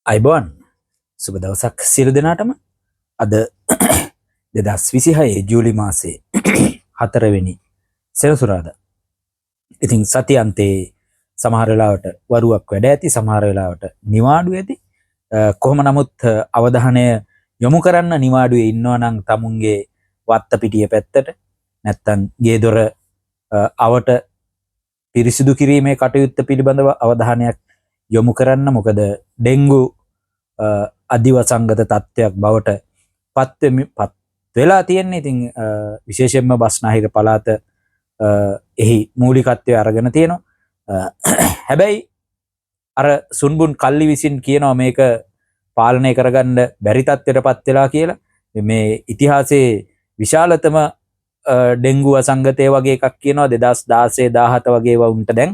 අයිබෝන් සුබ දවසක් සියලු දෙනාටම අද 2026 ජූලි මාසේ 4 වෙනි සෙනසුරාදා. ඉතින් සති අන්තේ සමහර වෙලාවට වරුවක් වැඩ ඇති, සමහර වෙලාවට නිවාඩු ඇති. කොහොම නමුත් අවධානය යොමු කරන්න නිවාඩුවේ ඉන්නවා නම් තමුන්ගේ වත්ත පිටිය පැත්තට නැත්තම් ගේ දොර අවට පිරිසිදු කිරීමේ කටයුත්ත පිළිබඳව අවධානයක් යොමු කරන්න. මොකද ඩෙන්ගු අධිවසංගත තත්ත්වයක් බවට පත් වෙලා තියෙන්නේ. ඉතින් විශේෂයෙන්ම බස්නාහිර පළාත එහි මූලිකත්වය අරගෙන තියෙනවා. හැබැයි අර සුන්බුන් කල්ලි විසින් කියනවා මේක පාලනය කරගන්න බැරි තත්ත්වයටපත් වෙලා කියලා. මේ ඉතිහාසයේ විශාලතම ඩෙන්ගු අසංගතය වගේ එකක් කියනවා 2016 17 වගේ වුන්ට දැන්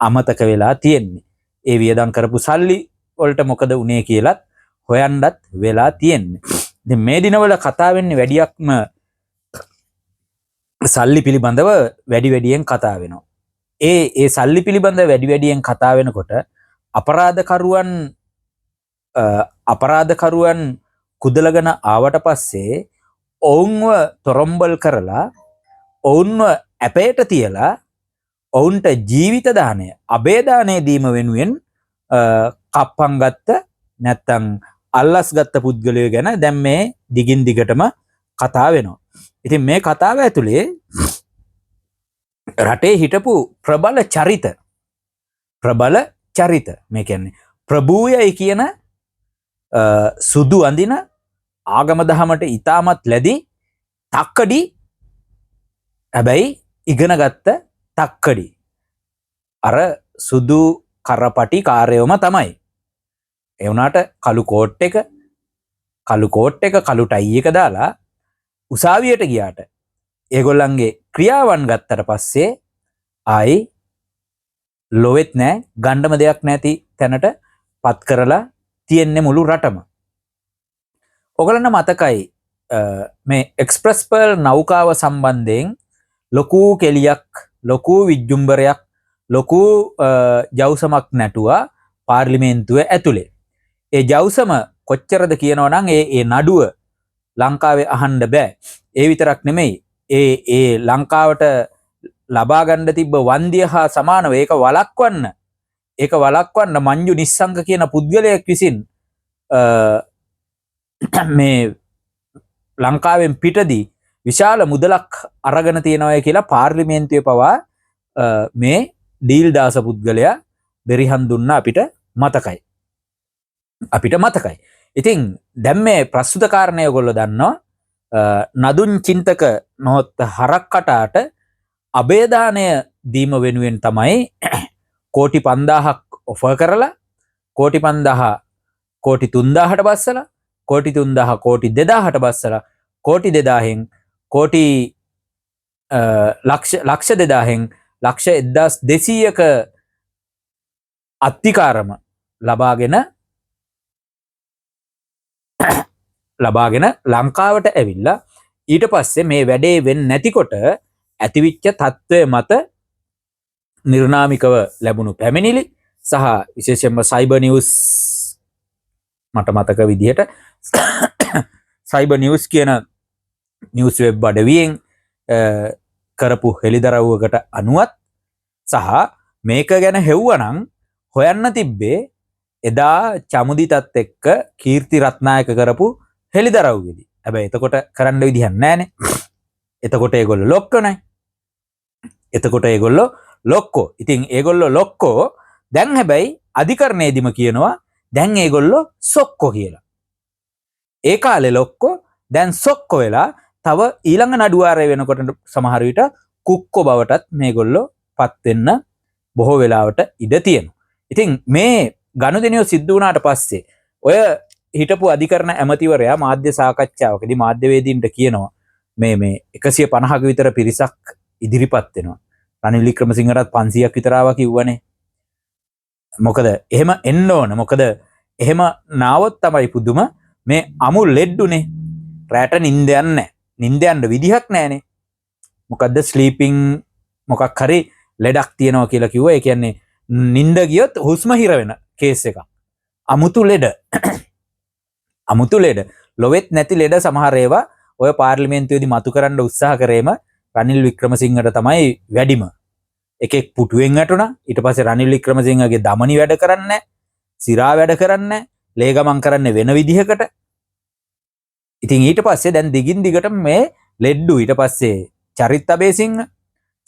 අමතක වෙලා තියෙන්නේ. ඒ වියදම් කරපු සල්ලි වලට මොකද උනේ කියලත් හොයන්නත් වෙලා තියෙන්නේ. ඉතින් මේ දිනවල කතා වෙන්නේ වැඩියක්ම සල්ලි පිළිබඳව වැඩි වැඩියෙන් කතා වෙනවා. ඒ සල්ලි පිළිබඳව වැඩි වැඩියෙන් කතා වෙනකොට අපරාධකරුවන් කුදලගෙන ආවට පස්සේ ඔවුන්ව තොරම්බල් කරලා ඔවුන්ව ඇපයට තියලා ඔවුන්ට ජීවිත දානය අබේ දානය දීම වෙනුවෙන් කප්පම් ගත්ත නැත්තම් අල්ලස් ගත්ත පුද්ගලයෝ ගැන දැන් මේ දිගින් දිගටම කතා වෙනවා. ඉතින් මේ කතාව ඇතුලේ රටේ හිටපු ප්‍රබල චරිත මේ කියන්නේ ප්‍රභූයයි කියන සුදු අඳින ආගම දහමට ඉතාමත් ලැබි තක්කඩි, හැබැයි ඉගෙන ගත්ත තක්කඩි අර සුදු කරපටි කාර්යවම තමයි. ඒ වුණාට කළු කෝට් එක කළු ටයි එක දාලා උසාවියට ගියාට ඒගොල්ලන්ගේ ක්‍රියාවන් ගත්තට පස්සේ ආයි ලොවෙත් නෑ, ගණ්ඩම දෙයක් නැති තැනට පත් කරලා තියෙන්නේ මුළු රටම. ඔගලන්න මතකයි මේ එක්ස්ප්‍රස් පර්ල් නෞකාව සම්බන්ධයෙන් ලොකු කෙලියක්, ලොකු විජ්ජුම්බරයක්, ලොකු ජවුසමක් නැටුවා පාර්ලිමේන්තුව ඇතුලේ. ඒ ජවුසම කොච්චරද කියනවා නම් ඒ නඩුව ලංකාවේ අහන්න බෑ. ඒ විතරක් නෙමෙයි, ඒ ලංකාවට ලබා ගන්න තිබ්බ වන්දිය හා සමානව ඒක වළක්වන්න මංජු නිස්සංක කියන පුද්ගලයෙක් විසින් මේ ලංකාවෙන් පිටදී විශාල මුදලක් අරගෙන තියෙනවා කියලා පාර්ලිමේන්තුවේ පවා මේ ඩීල් දාස පුද්ගලයා බෙරිහන් දුන්න අපිට මතකයි. ඉතින් දැන් මේ ප්‍රස්තුත කාරණය ඔයගොල්ලෝ දන්නවා. නදුන් චින්තක නොත් හරක් කටාට අබේදානය දීම වෙනුවෙන් තමයි කෝටි 5000ක් ඔෆර් කරලා කෝටි 5000 කෝටි 3000ට බස්සලා කෝටි 3000 කෝටි 2000ට බස්සලා කෝටි 2000න් කෝටි ලක්ෂ 2000න් ලක්ෂ 1200ක අත්තිකාරම ලබාගෙන ලංකාවට ඇවිල්ලා ඊට පස්සේ මේ වැඩේ වෙන්නේ නැතිකොට ඇතිවිච්ච තත්ත්වය මත නිර්නාමිකව ලැබුණු පැමිණිලි සහ විශේෂයෙන්ම සයිබර් නිවුස්, මට මතක විදිහට සයිබර් නිවුස් කියන නිවුස් වෙබ් අඩවියෙන් කරපු හෙළිදරව්වකට අනුවත් සහ මේක ගැන හෙව්වනම් හොයන්න තිබ්බේ එදා චමුදිතත් එක්ක කීර්ති රත්නායක කරපු හෙළිදරව්වෙදී. හැබැයි එතකොට කරන්න විදිහක් නැහැනේ. එතකොට ඒගොල්ලෝ ලොක්කෝ. ඉතින් ඒගොල්ලෝ ලොක්කෝ. දැන් හැබැයි අධිකරණයේදීම කියනවා දැන් ඒගොල්ලෝ සොක්කෝ කියලා. ඒ කාලේ ලොක්කෝ දැන් සොක්කෝ වෙලා තව ඊළඟ නඩුවාරය වෙනකොට සමහර විට කුක්කෝ බවටත් මේගොල්ලෝ පත් වෙන්න බොහෝ වෙලාවට ඉඩ තියෙනවා. ඉතින් මේ ගනුදෙනුව සිද්ධ වුණාට පස්සේ ඔය හිටපු අධිකරණ ඇමතිවරයා මාධ්‍ය සාකච්ඡාවකදී මාධ්‍යවේදීන්ට කියනවා මේ 150ක විතර පිරිසක් ඉදිරිපත් වෙනවා. රනිල් වික්‍රමසිංහටත් 500ක් විතර ආවා කිව්වනේ. මොකද එහෙම එන්න ඕන. මොකද එහෙම නාවොත් තමයි පුදුම මේ අමුල් ලෙඩ්ඩුනේ. රැට නිින්ද යන්නේ. නිින්ද යන්න විදිහක් නැහනේ. මොකද්ද ස්ලීපින් මොකක් හරි ලෙඩක් තියෙනවා කියලා කිව්වා. ඒ කියන්නේ නිින්ද ගියොත් හුස්ම හිර වෙන කේස් එකක්. අමුතු ලෙඩ අමුතු ලෙඩ ලොවෙත් නැති ලෙඩ සමහර ඒවා ඔය පාර්ලිමේන්තුවේදී මතු කරන්න උත්සාහ කරේම රනිල් වික්‍රමසිංහට තමයි වැඩිම. එකෙක් පුටුවෙන් වැටුණා. ඊට පස්සේ රනිල් වික්‍රමසිංහගේ දමනි වැඩ කරන්නේ නැහැ. සිරා වැඩ කරන්නේ නැහැ. ලේ ගමන් කරන්නේ වෙන විදිහකට. ඉතින් ඊට පස්සේ දැන් දිගින් දිගට මේ ලෙඩ්ඩු ඊට පස්සේ චරිත් අබේසිංහ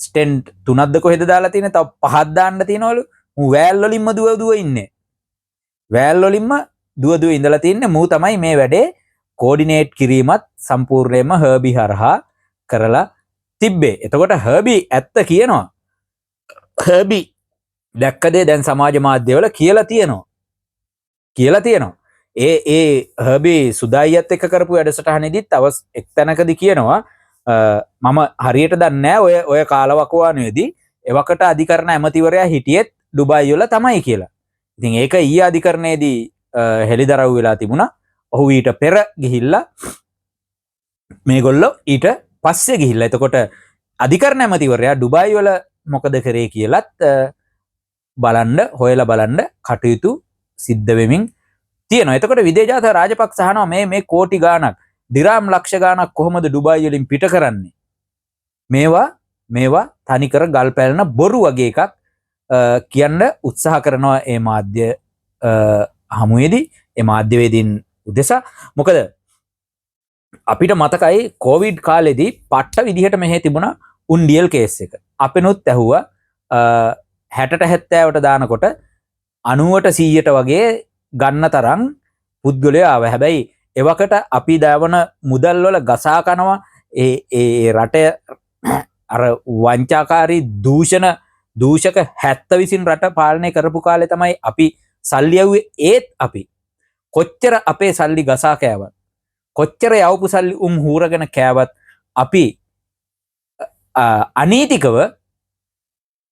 ස්ටෙන්ට් 3ක්ද කොහෙද දාලා තියෙන්නේ? තව 5ක් දාන්න තියෙනවලු. මූ වෑල් වලින්ම දුව ඉන්නේ. වෑල් වලින්ම දුව ඉඳලා තින්නේ. මූ තමයි මේ වැඩේ කෝඩිනේට් කිරීමත් සම්පූර්ණයෙන්ම හර්බි හරහා කරලා තිබ්බේ. එතකොට හර්බි ඇත්ත කියනවා. හර්බි දැක්ක දේ දැන් සමාජ මාධ්‍යවල කියලා තියෙනවා. ඒ හර්බි සුදායියත් එක්ක කරපු වැඩසටහනේදීත් එක් තැනකදී කියනවා මම හරියට දන්නේ නැහැ ඔය කාලවකවානුවේදී එවකට අධිකරණ ඇමතිවරයා හිටියෙත් ඩුබායි වල තමයි කියලා. ඉතින් ඒක ඊයේ අධිකරණයේදී හෙළිදරව් වෙලා තිබුණා. ඔහු ඊට පෙර ගිහිල්ලා මේගොල්ලෝ ඊට පස්සේ ගිහිල්ලා. එතකොට අධිකරණ ඇමතිවරයා ඩුබායි වල මොකද කරේ කියලත් හොයලා බලන්න කටයුතු සිද්ධ වෙමින් තියෙනවා. එතකොට විදේජාත රාජපක්ෂ අහනවා මේ කෝටි ගාණක් දිරාම් ලක්ෂ ගාණක් කොහොමද ඩුබායි වලින් පිට කරන්නේ? මේවා තනිකර ගල් පැලන බොරු වගේ එකක් කියන්න උත්සාහ කරනවා මේ මාධ්‍ය හමුවේදී, මේ මාධ්‍යවේදීන් උදෙසා. මොකද අපිට මතකයි කොවිඩ් කාලෙදී පට්ට විදිහට මෙහෙ තිබුණා උන්ඩියල් කේස් එක. අපෙනුත් ඇහුවා 60ට 70ට දානකොට 90ට 100ට වගේ ගන්න තරම් පුද්ගලයෝ ආවා. හැබැයි එවකට අපි දාවන මුදල් වල ගසා කනවා ඒ රටේ අර වංචාකාරී දූෂක 70 විසින් රට පාලනය කරපු කාලේ තමයි අපි සල්ලි යවුවේ. ඒත් අපි කොච්චර අපේ සල්ලි ගසා කෑවත්, කොච්චර යවපු සල්ලි හූරගෙන කෑවත් අපි අනීතිකව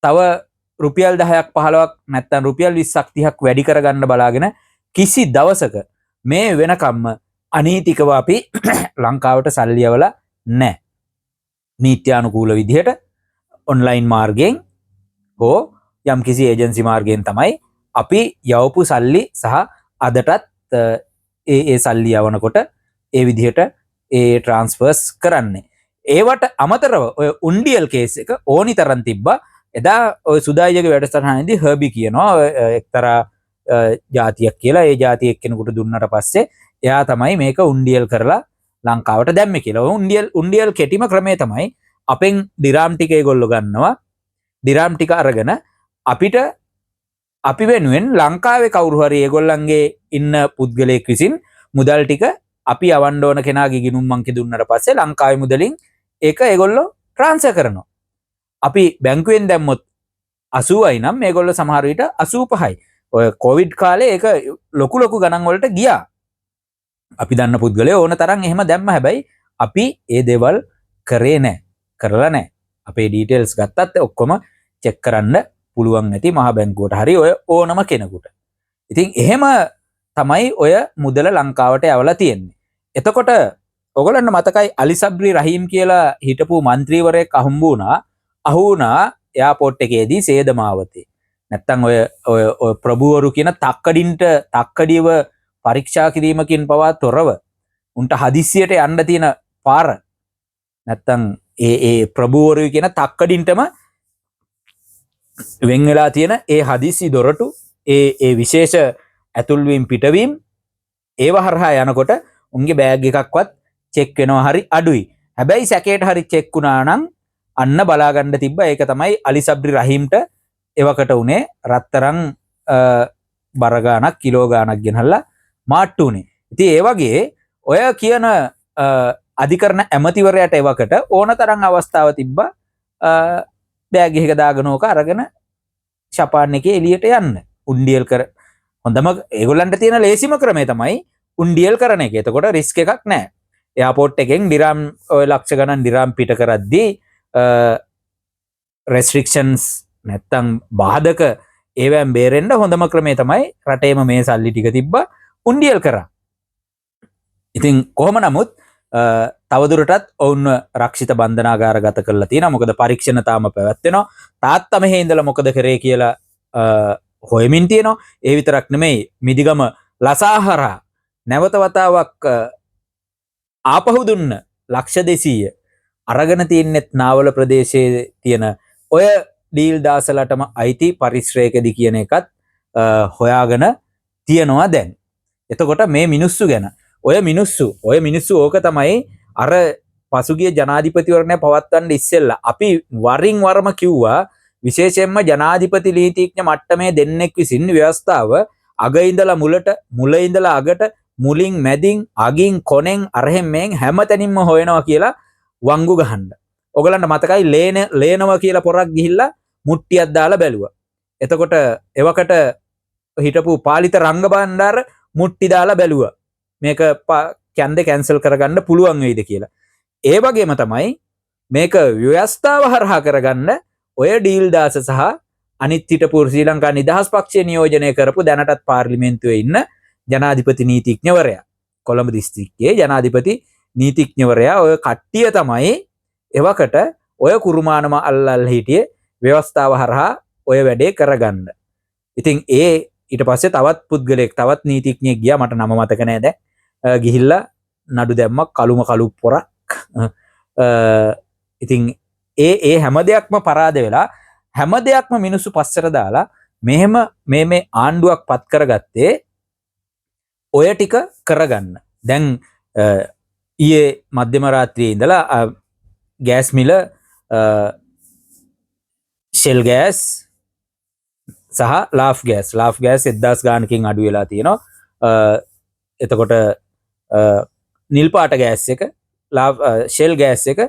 තව රුපියල් 10ක් 15ක් නැත්නම් රුපියල් 20ක් 30ක් වැඩි කරගන්න බලාගෙන කිසි දවසක මේ වෙනකම්ම අනීතිකව අපි ලංකාවට සල්ලි යවලා නැහැ. නීත්‍යානුකූල විදිහට ඔන්ලයින් මාර්ගයෙන් හෝ යම් කිසි ඒජන්සි මාර්ගයෙන් තමයි අපි යවපු සල්ලි සහ අදටත් ඒ සල්ලි යවනකොට ඒ විදිහට ඒ ට්‍රාන්ස්ෆර්ස් කරන්නේ. ඒවට අමතරව ඔය උන්ඩියල් කේස් එක ඕනි තරම් තිබ්බා. එදා ඔය සුදායිගේ වැඩසටහනේදී හර්බි කියනවා එක්තරා ජාතියක් කියලා. ඒ ජාතිය එක්කෙනෙකුට දුන්නට පස්සේ එයා තමයි මේක උන්ඩියල් කරලා ලංකාවට දැම්මේ කියලා. උන්ඩියල් කෙටිම ක්‍රමය තමයි අපෙන් දිරාම් ටික ඒගොල්ලෝ ගන්නවා. දිරාම් ටික අරගෙන අපි වෙනුවෙන් ලංකාවේ කවුරු හරි ඒගොල්ලන්ගේ ඉන්න පුද්ගලයෙක් විසින් මුදල් ටික අපි යවන්න ඕන කෙනාගේ ගිණුම් මංකේ දුන්නට පස්සේ ලංකාවේ මුදලින් ඒක ඒගොල්ලෝ ට්‍රාන්ස්ෆර් කරනවා. අපි බැංකුවෙන් දැම්මොත් 80යි නම් මේගොල්ලෝ සමහර විට 85යි. ඔය කොවිඩ් කාලේ ඒක ලොකු ගණන් වලට ගියා. අපි දන්න පුද්ගලයෝ ඕන තරම් එහෙම දැම්ම. හැබැයි අපි ඒ දේවල් කරලා නැහැ. අපේ ඩීටේල්ස් ගත්තත් ඔක්කොම චෙක් කරන්න පුළුවන් නැති මහ බැංකුවට හරි ඔය ඕනම කෙනෙකුට. ඉතින් එහෙම තමයි ඔය මුදල ලංකාවට යවලා තියෙන්නේ. එතකොට ඔයගොල්ලන්ට මතකයි අලි සබ්රි රහීම් කියලා හිටපු മന്ത്രിවරයෙක් අහු වුණා එයාපෝට් එකේදී සේදමාවතේ. නැත්තම් ඔය ප්‍රභූවරු කියන තක්කඩියව පරීක්ෂා කිරීමකින් පවා තොරව උන්ට හදිස්සියට යන්න තියෙන පාර නැත්තම් ඒ ප්‍රභූවරු කියන තක්කඩින්ටම වෙන් වෙලා තියෙන ඒ හදිසි දොරටු ඒ විශේෂ ඇතුල්වීම් පිටවීම් ඒව හරහා යනකොට උන්ගේ බෑග් එකක්වත් චෙක් වෙනවා හරි අඩුයි. හැබැයි සැකේට හරි චෙක් වුණා නම් අන්න බලාගන්න තිබ්බ. ඒක තමයි අලි සබ්රි රහීම්ට එවකට උනේ රත්තරන් බර ගාණක් කිලෝ ගාණක් ගෙනල්ලා මාට්ටු උනේ. ඉතින් ඒ වගේ ඔය කියන අධිකරණ ඇමතිවරයාට එවකට ඕන තරම් අවස්ථාව තිබ්බා බෑග් එකක දාගෙන ඕක අරගෙන ෂපාන් එකේ එළියට යන්න. උන්ඩියල් හොඳම ඒගොල්ලන්ට තියෙන ලේසිම ක්‍රමය තමයි උන්ඩියල් කරන එක. එතකොට රිස්ක් එකක් නැහැ. එයාපෝට් එකෙන් ඩිරාම් ඔය ලක්ෂ ගණන් ඩිරාම් පිට කරද්දී රෙස්ට්‍රික්ෂන්ස් නැත්තම් බාධක ඒවෙන් බේරෙන්න හොඳම ක්‍රමය තමයි රටේම මේ සල්ලි ටික තිබ්බා උන්ඩියල් කරා. ඉතින් කොහොම නමුත් තවදුරටත් ඔවුන්ව රක්ෂිත බන්ධනාගාරගත කරලා තියෙනවා. මොකද පරීක්ෂණ තාම පැවැත්වෙනවා. තාත්තා මෙහි ඉඳලා මොකද කරේ කියලා හොයමින් තියෙනවා. ඒ විතරක් නෙමෙයි මිදිගම ලසාහරා නැවත වතාවක් ආපහු දුන්න ලක්ෂ 200 අරගෙන තින්නෙත් නාවල ප්‍රදේශයේ තියෙන ඔය ඩීල් දාසලටම අයිති පරිශ්‍රයකදී කියන එකත් හොයාගෙන තියනවා දැන්. එතකොට මේ මිනිස්සු ගැන ඔය මිනිස්සු ඕක තමයි අර පසුගිය ජනාධිපතිවරණය පවත්වන්න ඉස්සෙල්ලා අපි වරින් වරම කිව්වා විශේෂයෙන්ම ජනාධිපති නීතිඥ මට්ටමේ දෙන්නෙක් විසින් ව්‍යවස්ථාව අග ඉඳලා මුලට මුල ඉඳලා අගට මුලින් මැදින් අගින් කොනෙන් අරහෙන් මෙන් හැමතැනින්ම හොයනවා කියලා වංගු ගහන්න. ඔයගලන්ට මතකයි ලේනවා කියලා පොරක් ගිහිල්ලා මුට්ටියක් දාලා බැලුවා. එතකොට එවකට හිටපු පාලිත රංගබණ්ඩාර මුට්ටි දාලා බැලුවා. මේක කැන්ද කැන්සල් කරගන්න පුළුවන් වෙයිද කියලා. ඒ වගේම තමයි මේක ව්‍යවස්ථාව හරහා කරගන්න ඔය ඩීල් දාස සහ අනිත් හිටපු ශ්‍රී ලංකා නිදහස් පක්ෂය නියෝජනය කරපු දැනටත් පාර්ලිමේන්තුවේ ඉන්න ජනාධිපති නීතිඥවරයා කොළඹ දිස්ත්‍රික්කයේ ජනාධිපති නීතිඥවරයා ඔය කට්ටිය තමයි එවකට ඔය කුරුමානම අල්ලල් හිටියේ ව්‍යවස්ථාව හරහා ඔය වැඩේ කරගන්න. ඉතින් ඊට පස්සේ තවත් පුද්ගලයෙක් තවත් නීතිඥයෙක් ගියා මට නම මතක නෑ දැන්. ගිහිල්ලා නඩු දැම්මක් කළු පොරක්. ඉතින් ඒ හැම දෙයක්ම පරාද වෙලා හැම දෙයක්ම මිනිස්සු පස්සට දාලා මෙහෙම මේ ආණ්ඩුවක් පත් කරගත්තේ ඔය ටික කරගන්න. දැන් ඊයේ මධ්‍යම රාත්‍රියේ ඉඳලා ගෑස් මිල ෂෙල් ගෑස් සහ ලාෆ් ගෑස් 1000 ගානකින් අඩු වෙලා තියෙනවා. එතකොට නිල් පාට ගෑස් එක ෂෙල් ගෑස් එක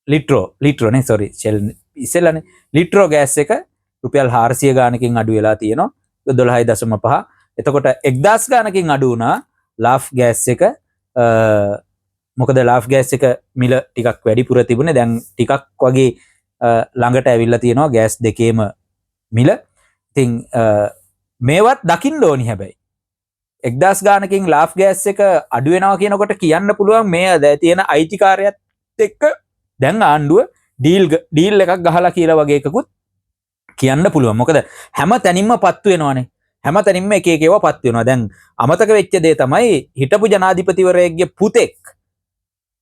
ලිට්‍රෝ ගෑස් එක රුපියල් 400 ගානකින් අඩු වෙලා තියෙනවා 12.5. එතකොට 1000 ගානකින් අඩු වුණා ලාෆ් ගෑස් එක. මොකද ලාෆ් ගෑස් එක මිල ටිකක් වැඩිපුර තිබුණේ. දැන් ටිකක් වගේ ළඟට ඇවිල්ලා තියෙනවා ගෑස් දෙකේම මිල. ඉතින් මේවත් දකින්න ඕනි. හැබැයි 1000 ගානකින් ලාෆ් ගෑස් එක අඩු වෙනවා කියනකොට කියන්න පුළුවන් මේ තියෙන අයිතිකාරයත් එක්ක දැන් ආණ්ඩුව ඩීල් එකක් ගහලා කියලා වගේ එකකුත් කියන්න පුළුවන්. මොකද හැම තැනින්ම පත්තු වෙනවානේ. හැම තැනින්ම එක එක ඒවා පත් වෙනවා. දැන් අමතක වෙච්ච දේ තමයි හිටපු ජනාධිපතිවරයෙක්ගේ පුතෙක්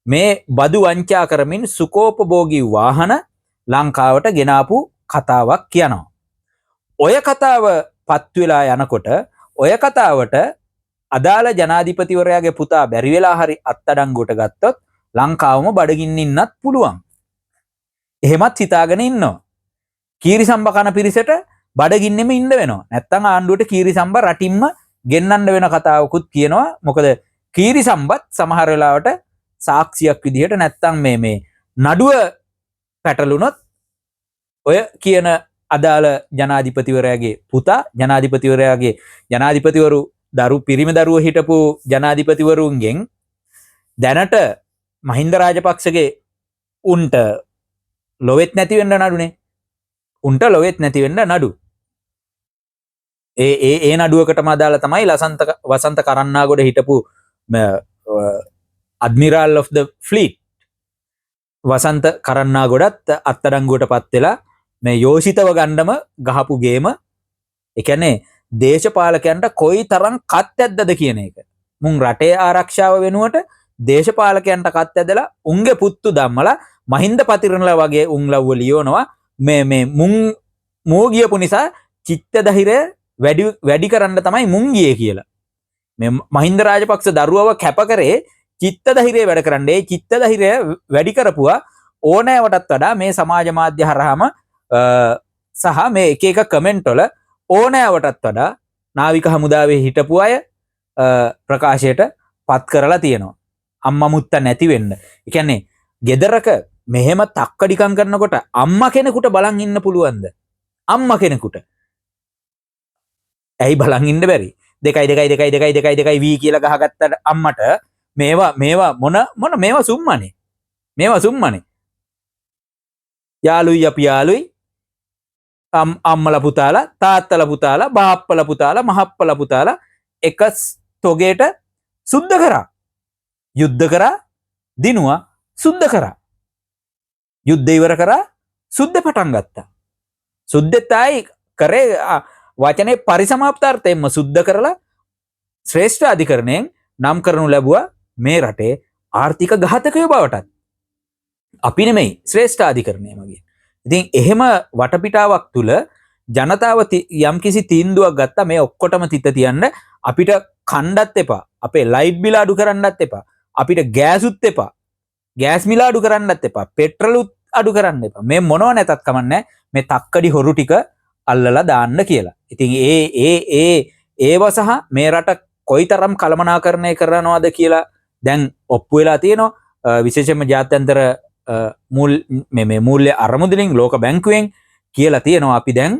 මේ බදු වංචා කරමින් සුකෝපභෝගී වාහන ලංකාවට ගෙනාපු කතාවක් කියනවා. ඔය කතාව පත් වෙලා යනකොට ඔය කතාවට අදාළ ජනාධිපතිවරයාගේ පුතා බැරි වෙලා හරි අත්අඩංගුවට ගත්තොත් ලංකාවම බඩගින්න ඉන්නත් පුළුවන්. එහෙමත් හිතාගෙන ඉන්නවා. කීරිසම්බ කන පිරිසට බඩගින්නෙම ඉන්න වෙනවා. නැත්තම් ආණ්ඩුවට කීරිසම්බ රටින්ම ගෙන්නන්න වෙන කතාවකුත් කියනවා. මොකද කීරිසම්බත් සමහර වෙලාවට සාක්ෂියක් විදිහට නැත්තම් මේ නඩුව පැටලුනොත් ඔය කියන අදාළ ජනාධිපතිවරයාගේ පුතා ජනාධිපතිවරු පිරිමි දරුව හිටපු ජනාධිපතිවරුන්ගෙන් දැනට මහින්ද රාජපක්ෂගේ උන්ට ලොවෙත් නැති වෙන්න නඩුනේ. උන්ට ලොවෙත් නැති වෙන්න නඩු. ඒ නඩුවකටම අදාළ තමයි වසන්ත කරන්නාගොඩ හිටපු අඩ්මිරල් of the fleet වසන්ත කරන්නාගොඩත් අත්අඩංගුවට පත් වෙලා මේ යෝෂිතව ගන්නම ගහපු ගේම. ඒ කියන්නේ දේශපාලකයන්ට කොයි තරම් කත් ඇද්දද කියන එක. මුන් රටේ ආරක්ෂාව වෙනුවට දේශපාලකයන්ට කත් ඇදලා උන්ගේ පුත්තු ධම්මලා මහින්ද පතිරණලා වගේ උන්ලව්ව ලියවනවා මේ මුන් මෝ ගියපු නිසා චිත්ත ධෛර්යය වැඩි කරන්න තමයි මුන් ගියේ කියලා. මේ මහින්ද රාජපක්ෂ දරුවව කැප කරේ චිත්ත ධෛර්යය වැඩ කරන්න. ඒ චිත්ත ධෛර්යය වැඩි කරපුවා ඕනෑවටත් වඩා මේ සමාජ මාධ්‍ය හරහාම සහ මේ එක එක කමෙන්ට් වල ඕනෑවටත් වඩා නාවික හමුදාවේ හිටපු අය ප්‍රකාශයට පත් කරලා තියෙනවා. අම්මා මුත්තා නැති වෙන්න. ඒ කියන්නේ ගෙදරක මෙහෙම තක්කඩිකම් කරනකොට අම්මා කෙනෙකුට බලන් ඉන්න පුළුවන්ද? අම්මා කෙනෙකුට. ඇයි බලන් ඉන්න බැරි? 2 වී කියලා ගහගත්තට අම්මට මේවා මොන මේවා සුම්මනේ. මේවා සුම්මනේ. යාළුයි අපි යාළුයි අම්මලා පුතාලා තාත්තලා පුතාලා බාප්පලා පුතාලා මහප්පලා පුතාලා එක තොගේට සුද්ධ කරා. යුද්ධ කරා දිනුවා සුද්ධ කරා. යුද්ධ ඉවර කරා සුද්ධ පටන් ගත්තා. සුද්ධෙත් ආයි කරේ වචනේ පරිසමාප්තාර්ථයෙන්ම සුද්ධ කරලා ශ්‍රේෂ්ඨ අධිකරණයෙන් නම් කරනු ලැබුවා මේ රටේ ආර්ථික ඝාතකයෝ බවටත්. අපි නෙමෙයි ශ්‍රේෂ්ඨ අධිකරණය මගින්. ඉතින් එහෙම වටපිටාවක් තුල ජනතාව යම්කිසි තීන්දුවක් ගත්තා මේ ඔක්කොටම තිත තියන්න අපිට කණ්ඩත් එපා. අපේ ලයිට් බිල අඩු කරන්නත් එපා. අපිට ගෑසුත් එපා. ගෑස් මිල අඩු කරන්නත් එපා. පෙට්‍රලුත් අඩු කරන්න එපා. මේ මොනව නැතත් කමන්නේ මේ තක්කඩි හොරු ටික අල්ලලා දාන්න කියලා. ඉතින් ඒව සහ මේ රට කොයිතරම් කළමනාකරණය කරනවද කියලා දැන් ඔප්පු වෙලා තියෙනවා. විශේෂයෙන්ම ජාත්‍යන්තර මූල්‍ය අරමුදලින් ලෝක බැංකුවෙන් කියලා තියෙනවා අපි දැන්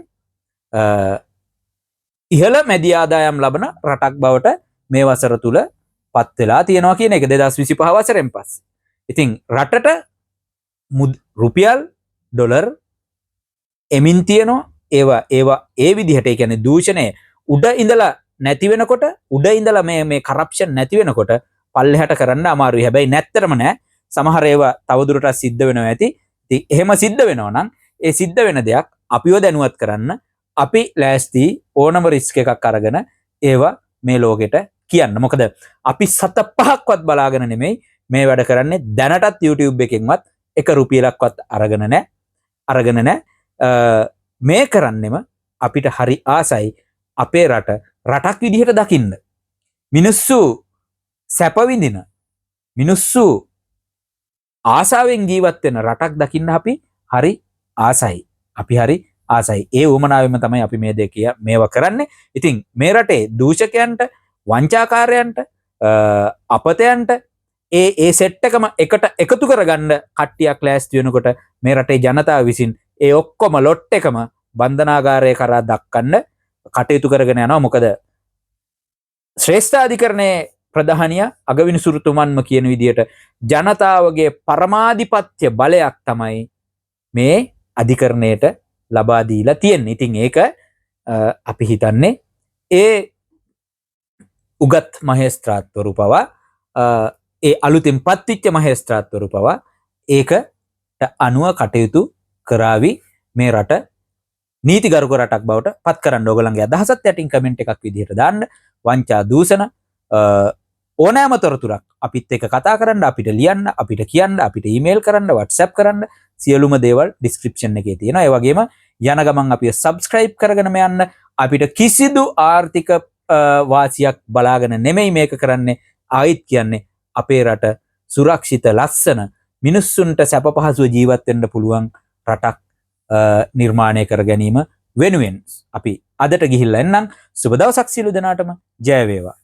ඉහළ මැදි ආදායම් ලබන රටක් බවට මේ වසර තුල පත් වෙලා තියෙනවා කියන එක 2025 වසරෙන් පස්සේ. ඉතින් රටට රුපියල් ඩොලර් එමින් තියෙනවා. ඒවා ඒ විදිහට ඒ කියන්නේ දූෂණය උඩ ඉඳලා නැති වෙනකොට උඩ ඉඳලා මේ කරප්ෂන් නැති වෙනකොට පල්ලෙහාට කරන්න අමාරුයි. හැබැයි නැත්තරම නෑ. සමහර ඒවා තවදුරටත් සිද්ධ වෙනවා ඇති. ඉතින් එහෙම සිද්ධ වෙනවා නම් ඒ සිද්ධ වෙන දෙයක් අපිව දැනුවත් කරන්න අපි ලෑස්ති ඕනම රිස්ක් එකක් අරගෙන ඒවා මේ ලෝකෙට කියන්න. මොකද අපි සත පහක්වත් බලාගෙන නෙමෙයි මේ වැඩ කරන්නේ. දැනටත් YouTube එකෙන්වත් එක රුපියලක්වත් අරගෙන නැහැ. මේ කරන්නෙම අපිට හරි ආසයි අපේ රටක් විදිහට දකින්න. මිනිස්සු සැප විඳින මිනිස්සු ආසාවෙන් ජීවත් වෙන රටක් දකින්න අපි හරි ආසයි. අපි හරි ආසයි. ඒ උමනාවෙම තමයි අපි මේ දෙක මේවා කරන්නේ. ඉතින් මේ රටේ දූෂකයන්ට, වංචාකාරයන්ට, අපතයන්ට ඒ සෙට් එකම එකට එකතු කරගන්න කට්ටියක් ලෑස්ති වෙනකොට මේ රටේ ජනතාව විසින් ඒ ඔක්කොම ලොට් එකම බන්ධනාගාරය කරා දක්වන්න කටයුතු කරගෙන යනවා. මොකද ශ්‍රේෂ්ඨාධිකරණයේ ප්‍රධානිය අගවිනිසුරුතුමන්ම කියන විදිහට ජනතාවගේ පරමාධිපත්‍ය බලයක් තමයි මේ අධිකරණයට ලබා දීලා තියෙන්නේ. ඉතින් ඒක අපි හිතන්නේ ඒ උගත් මහේස්ත්‍රාත්වරු පවා ඒ අලුතෙන් පත්විච්ච මහේස්ත්‍රාත්වරු පවා ඒකට අනුව කටයුතු කරાવી මේ රට නීතිගරුක රටක් බවට පත් කරන්න. ඕගලන්ගේ අදහසත් යටින් කමෙන්ට් එකක් විදිහට දාන්න. වංචා දූෂණ ඕනෑම තොරතුරක් අපිත් එක්ක කතා කරන්න, අපිට ලියන්න, අපිට කියන්න, අපිට ඊමේල් කරන්න, WhatsApp කරන්න. සියලුම දේවල් ඩිස්ක්‍රිප්ෂන් එකේ තියෙනවා. ඒ වගේම යන ගමන් අපිව subscribe කරගෙනම යන්න. අපිට කිසිදු ආර්ථික වාසියක් බලාගෙන නෙමෙයි මේක කරන්නේ. ආයිත් කියන්නේ අපේ රට සුරක්ෂිත ලස්සන මිනිස්සුන්ට සැප පහසුව ජීවත් වෙන්න පුළුවන් රටක් නිර්මාණය කර ගැනීම වෙනුවෙන් අපි අදට ගිහිල්ලා එන්නම්. සුබ දවසක් සියලු දෙනාටම. ජය වේවා.